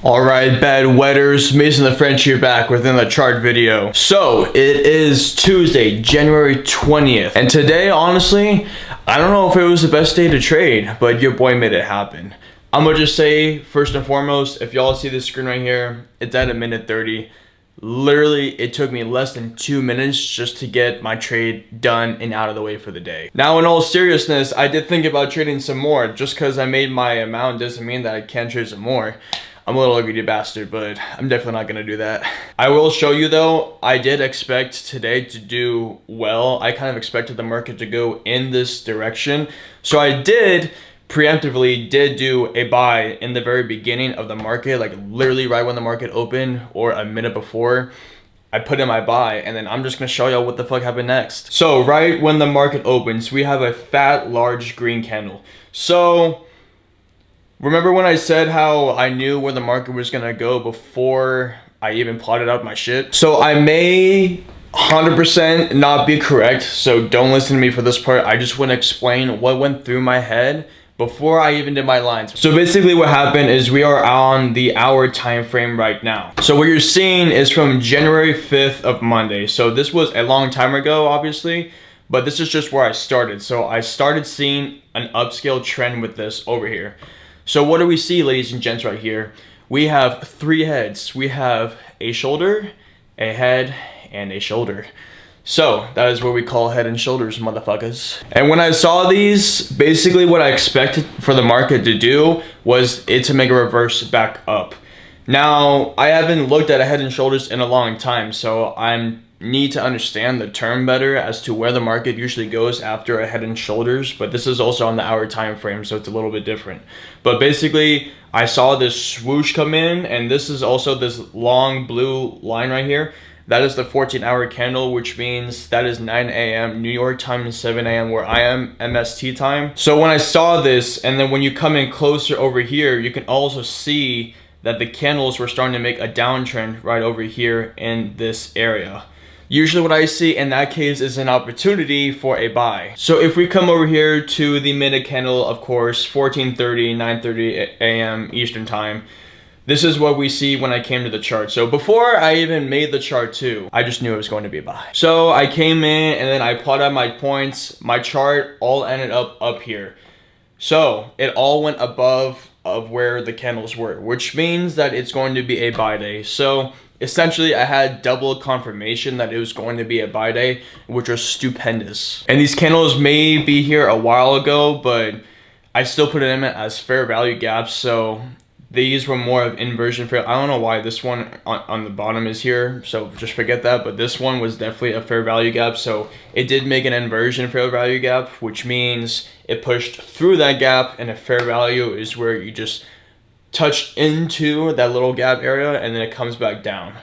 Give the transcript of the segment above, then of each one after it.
Alright, bad wetters, Mason the French here back within the chart video. So, it is Tuesday, January 20th. And today, honestly, I don't know if it was the best day to trade, but your boy made it happen. I'm gonna just say, first and foremost, if y'all see this screen right here, it's at a minute 30. Literally, it took me less than 2 minutes just to get my trade done and out of the way for the day. Now, in all seriousness, I did think about trading some more. Just because I made my amount doesn't mean that I can't trade some more. I'm a little greedy bastard, but I'm definitely not gonna do that. I will show you though, I did expect today to do well. I kind of expected the market to go in this direction. So I preemptively did do a buy in the very beginning of the market, like literally right when the market opened or a minute before. I put in my buy, and then I'm just gonna show y'all what the fuck happened next. So right when the market opens, we have a fat, large green candle. So remember when I said how I knew where the market was gonna go before I even plotted out my shit? So I may 100% not be correct, so don't listen to me for this part. I just want to explain what went through my head before I even did my lines. So basically what happened is we are on the hour time frame right now. So what you're seeing is from January 5th of Monday. So this was a long time ago, obviously, but this is just where I started. So I started seeing an upscale trend with this over here. So what do we see, ladies and gents, right here? We have three heads. We have a shoulder, a head, and a shoulder. So that is what we call head and shoulders, motherfuckers. And when I saw these, basically what I expected for the market to do was it to make a reverse back up. Now, I haven't looked at a head and shoulders in a long time, so I need to understand the term better as to where the market usually goes after a head and shoulders, but this is also on the hour time frame, so it's a little bit different. But basically, I saw this swoosh come in, and this is also this long blue line right here. That is the 14-hour candle, which means that is 9 a.m. New York time and 7 a.m. where I am, MST time. So when I saw this, and then when you come in closer over here, you can also see that the candles were starting to make a downtrend right over here in this area. Usually what I see in that case is an opportunity for a buy. So if we come over here to the minute candle, of course, 14:30, 9:30 a.m. Eastern time, this is what we see when I came to the chart. So before I even made the chart too, I just knew it was going to be a buy. So I came in and then I plotted out my points. My chart all ended up here. So it all went above of where the candles were, which means that it's going to be a buy day. So essentially, I had double confirmation that it was going to be a buy day, which was stupendous. And these candles may be here a while ago, but I still put it in as fair value gaps. So these were more of inversion fair. I don't know why this one on the bottom is here, so just forget that. But this one was definitely a fair value gap. So it did make an inversion fair value gap, which means it pushed through that gap, and a fair value is where you just touch into that little gap area and then it comes back down,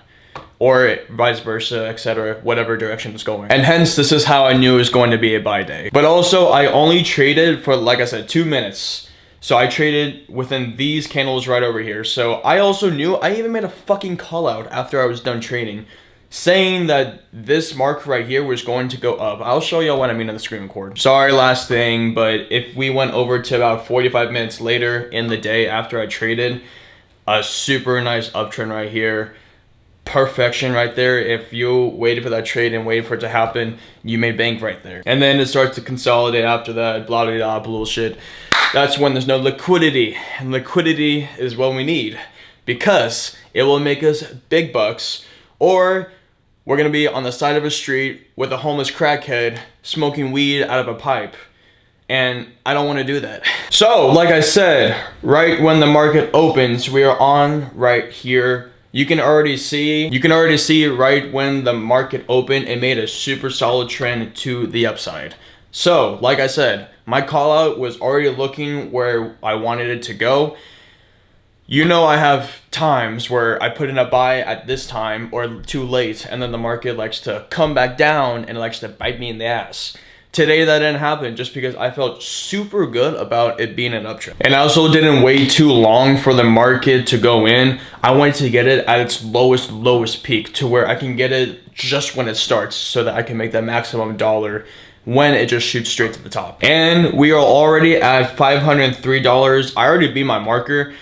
or vice versa, etc., whatever direction it's going. And hence, this is how I knew it was going to be a buy day. But also, I only traded for, like I said, 2 minutes. So I traded within these candles right over here. So I also knew, I even made a fucking call out after I was done trading, saying that this mark right here was going to go up. I'll show y'all what I mean on the screen record. Sorry, last thing, but if we went over to about 45 minutes later in the day after I traded, a super nice uptrend right here. Perfection right there. If you waited for that trade and waited for it to happen, you made bank right there. And then it starts to consolidate after that, blah, blah, blah, bullshit. That's when there's no liquidity, and liquidity is what we need because it will make us big bucks, or we're gonna be on the side of a street with a homeless crackhead smoking weed out of a pipe, and I don't want to do that. So, like I said, right when the market opens, we are on right here. You can already see right when the market opened, it made a super solid trend to the upside. So, like I said, my call out was already looking where I wanted it to go. You know, I have times where I put in a buy at this time or too late, and then the market likes to come back down and it likes to bite me in the ass. Today that didn't happen just because I felt super good about it being an uptrend. And I also didn't wait too long for the market to go in. I wanted to get it at its lowest peak to where I can get it just when it starts so that I can make that maximum dollar when it just shoots straight to the top. And we are already at $503. I already beat my marker,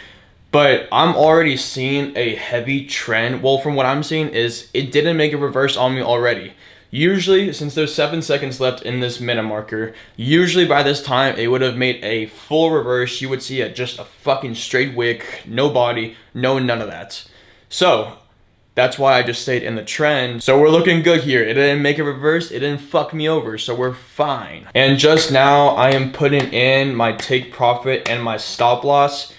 But I'm already seeing a heavy trend. Well, from what I'm seeing is it didn't make a reverse on me already. Usually, since there's 7 seconds left in this minute marker, usually by this time it would have made a full reverse. You would see it just a fucking straight wick, no body, no none of that. So that's why I just stayed in the trend. So we're looking good here. It didn't make a reverse. It didn't fuck me over. So we're fine. And just now I am putting in my take profit and my stop loss.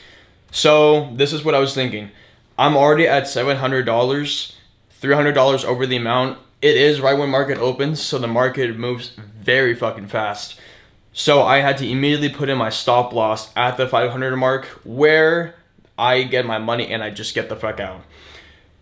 So this is what I was thinking. I'm already at $700, $300 over the amount. It is right when market opens, so the market moves very fucking fast. So I had to immediately put in my stop loss at the 500 mark where I get my money and I just get the fuck out.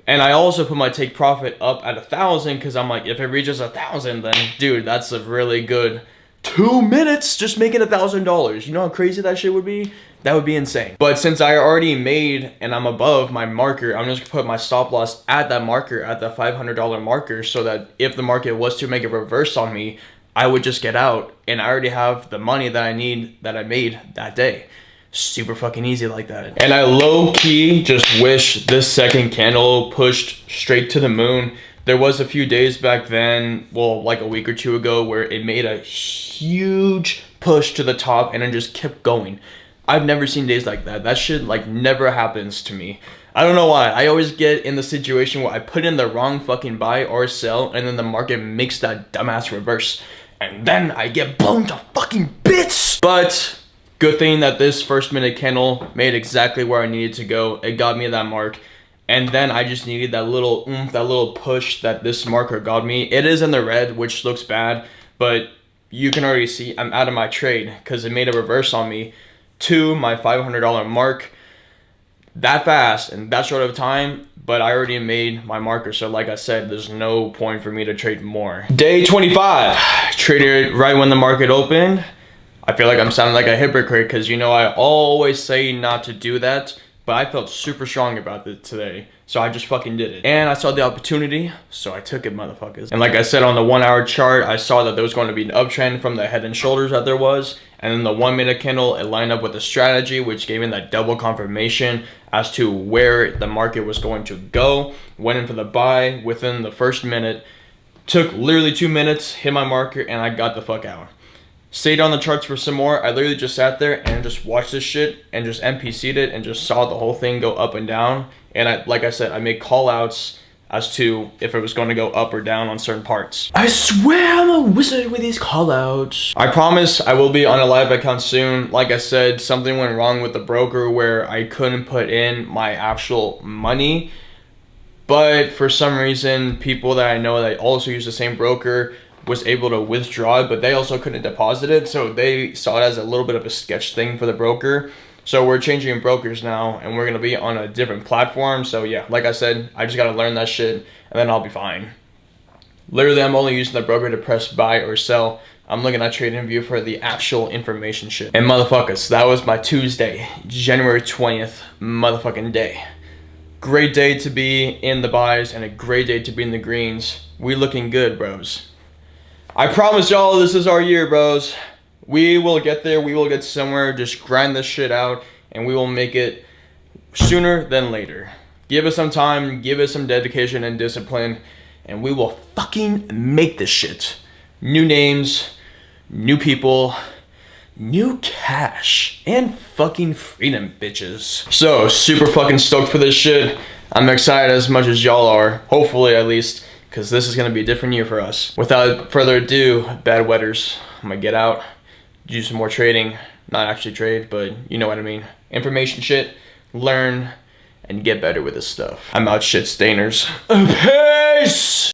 And I also put my take profit up at 1,000 because I'm like, if it reaches 1,000, then dude, that's a really good 2 minutes just making $1,000. You know how crazy that shit would be? That would be insane. But since I already made and I'm above my marker, I'm just gonna put my stop loss at that marker, at the $500 marker, so that if the market was to make a reverse on me, I would just get out and I already have the money that I need, that I made that day. Super fucking easy like that. And I low-key just wish this second candle pushed straight to the moon. There was a few days back then, well, like a week or two ago, where it made a huge push to the top and then just kept going. I've never seen days like that. That shit like never happens to me. I don't know why. I always get in the situation where I put in the wrong fucking buy or sell and then the market makes that dumbass reverse. And then I get blown to fucking bits. But good thing that this first minute candle made exactly where I needed to go. It got me that mark. And then I just needed that little oomph, that little push that this marker got me. It is in the red, which looks bad, but you can already see I'm out of my trade because it made a reverse on me to my $500 mark that fast and that short of time. But I already made my marker, so like I said, there's no point for me to trade more. Day 25, traded right when the market opened. I feel like I'm sounding like a hypocrite because you know I always say not to do that, but I felt super strong about it today, so I just fucking did it. And I saw the opportunity, so I took it, motherfuckers. And like I said, on the 1 hour chart, I saw that there was going to be an uptrend from the head and shoulders that there was. And then the 1 minute candle, it lined up with the strategy, which gave me that double confirmation as to where the market was going to go. Went in for the buy within the first minute. Took literally 2 minutes, hit my marker, and I got the fuck out. Stayed on the charts for some more. I literally just sat there and just watched this shit and just NPC'd it and just saw the whole thing go up and down. And like I said, I made call outs as to if it was going to go up or down on certain parts. I swear I'm a wizard with these call outs. I promise I will be on a live account soon. Like I said, something went wrong with the broker where I couldn't put in my actual money. But for some reason, people that I know that also use the same broker was able to withdraw it, but they also couldn't deposit it, so they saw it as a little bit of a sketch thing for the broker. So we're changing brokers now and we're gonna be on a different platform. So yeah, like I said, I just gotta learn that shit and then I'll be fine. Literally, I'm only using the broker to press buy or sell. I'm looking at TradingView for the actual information shit. And motherfuckers, that was my Tuesday, January 20th motherfucking day. Great day to be in the buys and a great day to be in the greens. We looking good, bros. I promise y'all this is our year, bros. We will get there. We will get somewhere. Just grind this shit out and we will make it sooner than later. Give us some time, give us some dedication and discipline, and we will fucking make this shit. New names, new people, new cash, and fucking freedom, bitches. So, super fucking stoked for this shit. I'm excited as much as y'all are, hopefully at least, because this is going to be a different year for us. Without further ado, bad wetters, I'm going to get out, do some more trading. Not actually trade, but you know what I mean. Information shit, learn, and get better with this stuff. I'm out, shit stainers. Peace!